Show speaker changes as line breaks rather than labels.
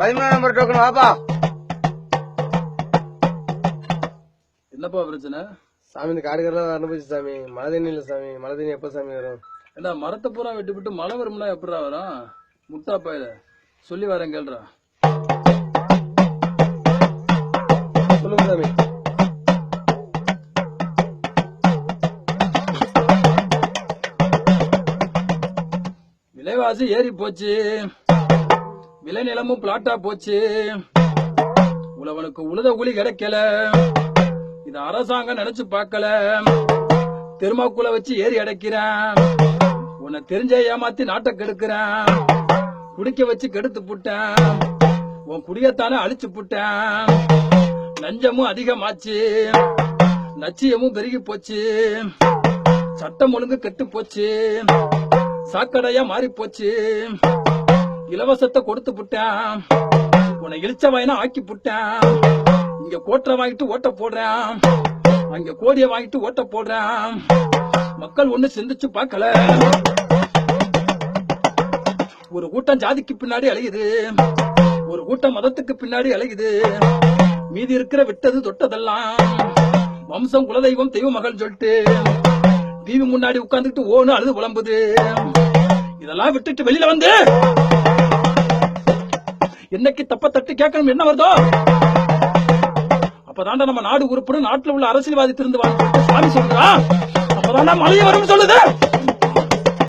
13 number token வாப்பா.
என்னப்பா பிரச்சனை?
சாமி இந்த காடுகள்லாம் அனுபவிச்சு சாமி. மழை தண்ணி இல்ல சாமி. மழை தண்ணி எப்ப சாமி வரும்?
ஏண்டா மரத்தை பூரா வெட்டி விட்டு மழை வரும்னா எப்படா வரும்? முட்டா பாயில சொல்லி வரேன் கேள்றா.
சொல்லுங்க சாமி.
விலைவாசி ஏறி போச்சு, விளைநிலமும் பிளாட்டா போச்சு, உழவனுக்கு உழுத கூலி கிடைக்கல, இது அரசாங்கம் நினைச்சு பார்க்கல, தெருமாக்குள்ள வச்சு ஏறி அடைக்கிறேன், உன்னை தெரிஞ்ச ஏமாத்தி நாட்டை கெடுக்கிறேன், குடிக்க வச்சு கெடுத்து புட்டேன், உன் குடியத்தானே அழிச்சு புட்டேன், லஞ்சமும் அதிகமாச்சு, லட்சியமும் பெருகி போச்சு, சட்டம் ஒழுங்கு கெட்டு போச்சு, சாக்கடையா மாறி போச்சு, இலவசத்தை கொடுத்து புட்டேன், உன்னை இழிச்ச வாயினா ஆக்கி புட்டேன், இங்க கோட்டரை வாங்கிட்டு ஓட்ட போடுறேன், அங்க கோடியை வாங்கிட்டு ஓட்ட போடுறேன், மக்கள் ஒண்ணு சிந்திச்சு பார்க்கல, ஒரு கூட்டம் ஜாதிக்கு பின்னாடி அலையுது, ஒரு கூட்டம் மதத்துக்கு பின்னாடி அலையுது, மீதி இருக்கிற விட்டது தொட்டதெல்லாம் வம்சம் குலதெய்வம் தெய்வ மகள் சொல்லிட்டு டிவி முன்னாடி உட்கார்ந்துட்டு ஓன்னு அழுது புலம்புது. இதெல்லாம் விட்டுட்டு வெளியில வந்து என்னைக்கு தப்ப தட்டி கேட்கணும் என்ன வருதோ அப்பதாண்டா நம்ம நாடு உருப்படும், நாட்டுல உள்ள அரசியல்வாதி திருந்து சாமி சொல்றா, அப்பதாண்டா மழைய வரும் சொல்லுது.